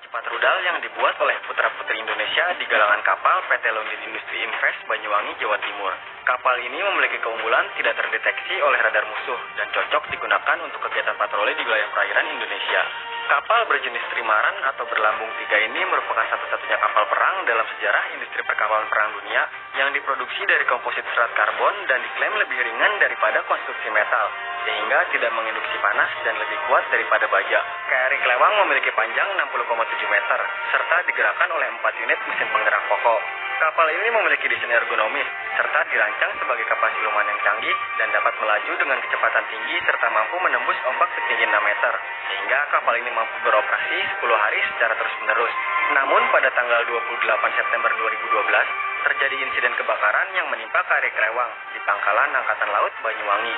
cepat rudal yang dibuat oleh putra-putri Indonesia di galangan kapal PT Lundin Industri Invest Banyuwangi, Jawa Timur. Kapal ini memiliki keunggulan tidak terdeteksi oleh radar musuh dan cocok digunakan untuk kegiatan patroli di wilayah perairan Indonesia. Kapal berjenis trimaran atau berlambung 3 ini merupakan satu-satunya kapal perang dalam sejarah industri perkapalan perang dunia yang diproduksi dari komposit serat karbon dan diklaim lebih ringan daripada konstruksi metal, sehingga tidak menginduksi panas dan lebih kuat daripada baja. KRI Klewang memiliki panjang 60,7 meter, serta digerakkan oleh 4 unit mesin penggerak pokok. Kapal ini memiliki desain ergonomis, serta dirancang sebagai kapal siluman yang canggih dan dapat melaju dengan kecepatan tinggi serta mampu menembus ombak setinggi 6 meter, sehingga kapal ini mampu beroperasi 10 hari secara terus-menerus. Namun pada tanggal 28 September 2012, terjadi insiden kebakaran yang menimpa KRI Klewang di Pangkalan Angkatan Laut Banyuwangi.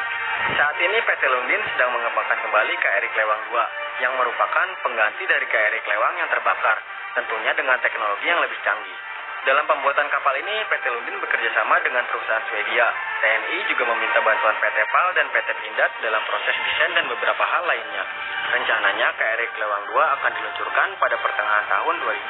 Saat ini PT Lundin sedang mengembangkan kembali KRI Klewang 2 yang merupakan pengganti dari KRI Klewang yang terbakar, tentunya dengan teknologi yang lebih canggih. Dalam pembuatan kapal ini, PT Lundin bekerja sama dengan perusahaan Swedia. TNI juga meminta bantuan PT PAL dan PT Pindad dalam proses desain dan beberapa hal lainnya. Rencananya KRI Klewang 2 akan diluncurkan pada pertengahan tahun 2019.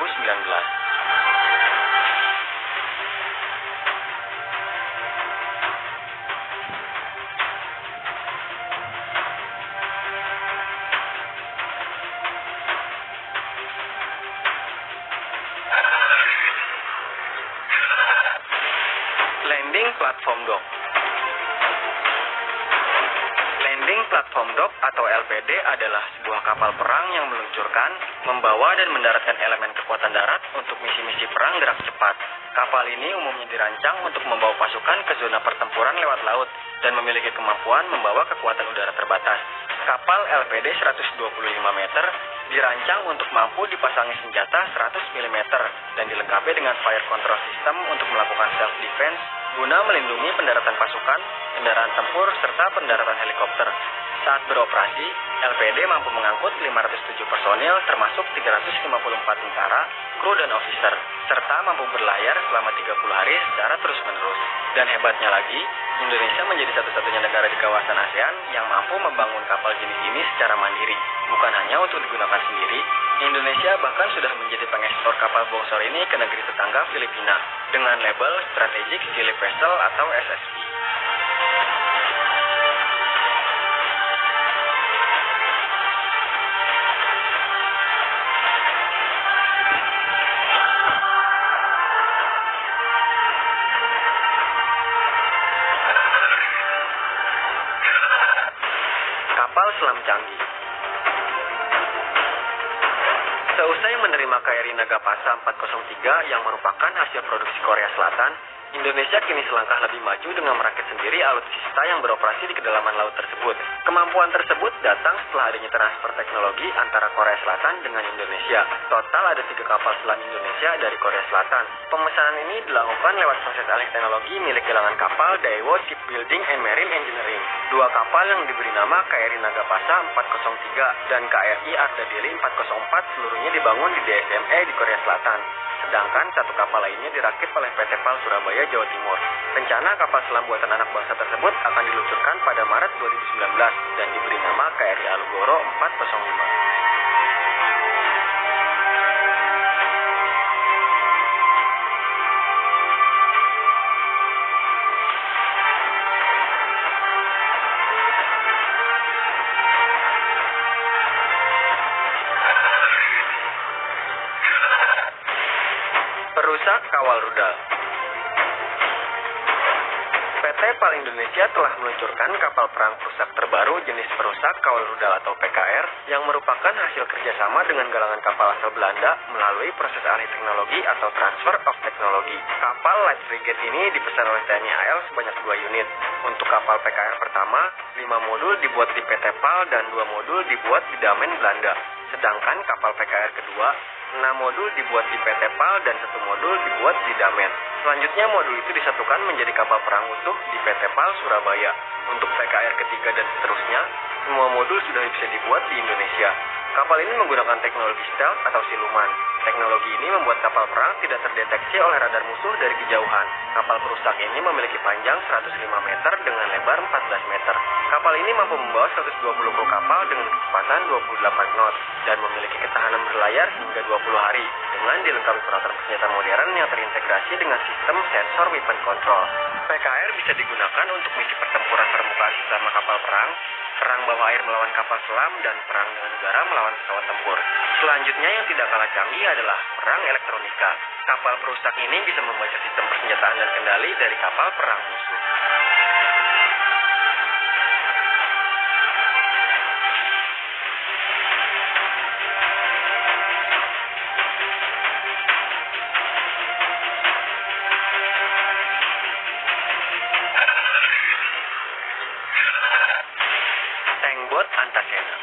Landing Platform Dock. Landing Platform Dock atau LPD adalah sebuah kapal perang yang meluncurkan, membawa dan mendaratkan elemen kekuatan darat untuk misi-misi perang gerak cepat. Kapal ini umumnya dirancang untuk membawa pasukan ke zona pertempuran lewat laut dan memiliki kemampuan membawa kekuatan udara terbatas. Kapal LPD 125 meter dirancang untuk mampu dipasangi senjata 100 mm dan dilengkapi dengan fire control system untuk melakukan self-defense guna melindungi pendaratan pasukan, kendaraan tempur, serta pendaratan helikopter. Saat beroperasi, LPD mampu mengangkut 507 personil termasuk 354 tentara, kru dan officer, serta mampu berlayar selama 30 hari secara terus-menerus. Dan hebatnya lagi, Indonesia menjadi satu-satunya negara di kawasan ASEAN yang mampu membangun kapal jenis ini secara mandiri. Bukan hanya untuk digunakan sendiri, Indonesia bahkan sudah menjadi pengekspor kapal bongsor ini ke negeri tetangga Filipina dengan label Strategic Sea Vessel atau SSV. Kapal selam canggih. Seusai menerima KRI Nagapasa 403 yang merupakan hasil produksi Korea Selatan, Indonesia kini selangkah lebih maju dengan merakit sendiri alutsista yang beroperasi di kedalaman laut tersebut. Kemampuan tersebut datang setelah adanya transfer teknologi antara Korea Selatan dengan Indonesia. Total ada 3 kapal selam Indonesia dari Korea Selatan. Pemesanan ini dilakukan lewat proses alih teknologi milik galangan kapal Daewoo Shipbuilding and Marine Engineering. 2 kapal yang diberi nama KRI Nagapasa 403 dan KRI Arda Deli 404 seluruhnya dibangun di DSME di Korea Selatan. Sedangkan 1 kapal lainnya dirakit oleh PT PAL Surabaya, Jawa Timur. Rencana kapal selam buatan anak bangsa tersebut akan diluncurkan pada Maret 2019 dan diberi nama KRI Alugoro 405. Perusak kawal rudal. PT PAL Indonesia telah meluncurkan kapal perang perusak terbaru jenis perusak kawal rudal atau PKR yang merupakan hasil kerjasama dengan galangan kapal asal Belanda melalui proses alih teknologi atau transfer of technology. Kapal Light Frigate ini dipesan oleh TNI AL sebanyak 2 unit. Untuk kapal PKR pertama, 5 modul dibuat di PT PAL dan 2 modul dibuat di Damen, Belanda. Sedangkan kapal PKR kedua, 6 modul dibuat di PT PAL dan 1 modul dibuat di Damen. Selanjutnya modul itu disatukan menjadi kapal perang utuh di PT PAL Surabaya. Untuk PKR ketiga dan seterusnya, semua modul sudah bisa dibuat di Indonesia. Kapal ini menggunakan teknologi stealth atau siluman. Teknologi ini membuat kapal perang tidak terdeteksi oleh radar musuh dari kejauhan. Kapal perusak ini memiliki panjang 105 meter dengan lebar 14 meter. Kapal ini mampu membawa 120 kru kapal dengan kecepatan 28 knot dan memiliki ketahanan berlayar berlayar hingga 20 hari dengan dilengkapi peralatan senjata modern yang terintegrasi dengan sistem sensor weapon control. PKR bisa digunakan untuk misi pertempuran permukaan sesama kapal perang, perang bawah air melawan kapal selam, dan perang dengan udara melawan pesawat tempur. Selanjutnya yang tidak kalah canggih adalah perang elektronika. Kapal perusak ini bisa membaca sistem persenjataan dan kendali dari kapal perang musuh. Tankbot Antasena.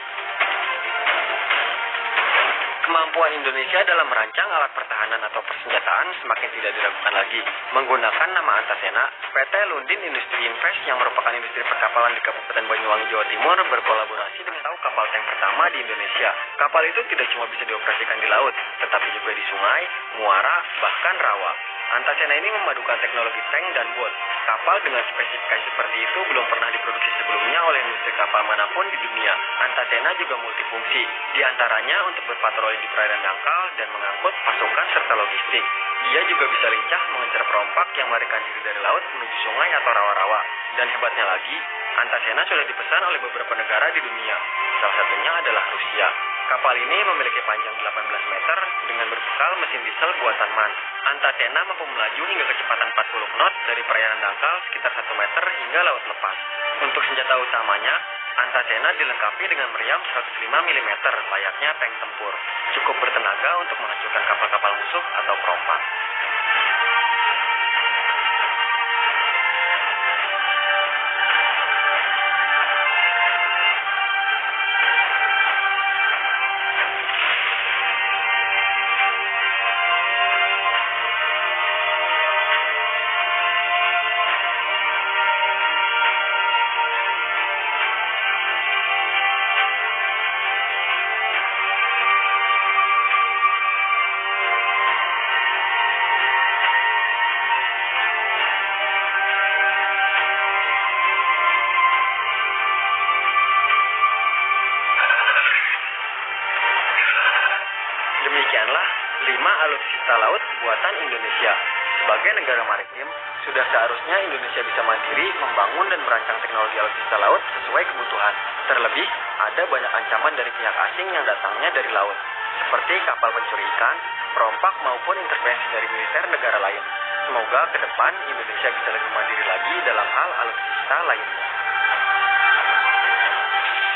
Kemampuan Indonesia dalam merancang alat pertahanan atau persenjataan semakin tidak diragukan lagi. Menggunakan nama Antasena, PT Lundin Industri Invest yang merupakan industri perkapalan di Kabupaten Banyuwangi, Jawa Timur berkolaborasi dengan kapal tank pertama di Indonesia. Kapal itu tidak cuma bisa dioperasikan di laut, tetapi juga di sungai, muara, bahkan rawa. Antasena ini memadukan teknologi tank dan bot. Kapal dengan spesifikasi seperti itu belum pernah diproduksi sebelumnya oleh industri kapal manapun di dunia. Antasena juga multifungsi, diantaranya untuk berpatroli di perairan dangkal dan mengangkut pasukan serta logistik. Ia juga bisa lincah mengejar perompak yang melarikan diri dari laut menuju sungai atau rawa-rawa. Dan hebatnya lagi, Antasena sudah dipesan oleh beberapa negara di dunia. Salah satunya adalah Rusia. Kapal ini memiliki panjang 18 meter dengan berbekal mesin diesel buatan MAN. Antasena mampu melaju hingga kecepatan 40 knot dari perairan dangkal sekitar 1 meter hingga laut lepas. Untuk senjata utamanya, Antasena dilengkapi dengan meriam 105 mm layaknya tank tempur. Cukup bertenaga untuk menghancurkan kapal-kapal musuh atau perompak. Demikianlah 5 alutsista laut buatan Indonesia. Sebagai negara maritim, sudah seharusnya Indonesia bisa mandiri membangun dan merancang teknologi alutsista laut sesuai kebutuhan. Terlebih, ada banyak ancaman dari pihak asing yang datangnya dari laut, seperti kapal pencuri ikan, perompak maupun intervensi dari militer negara lain. Semoga ke depan Indonesia bisa lebih mandiri lagi dalam hal alutsista lainnya.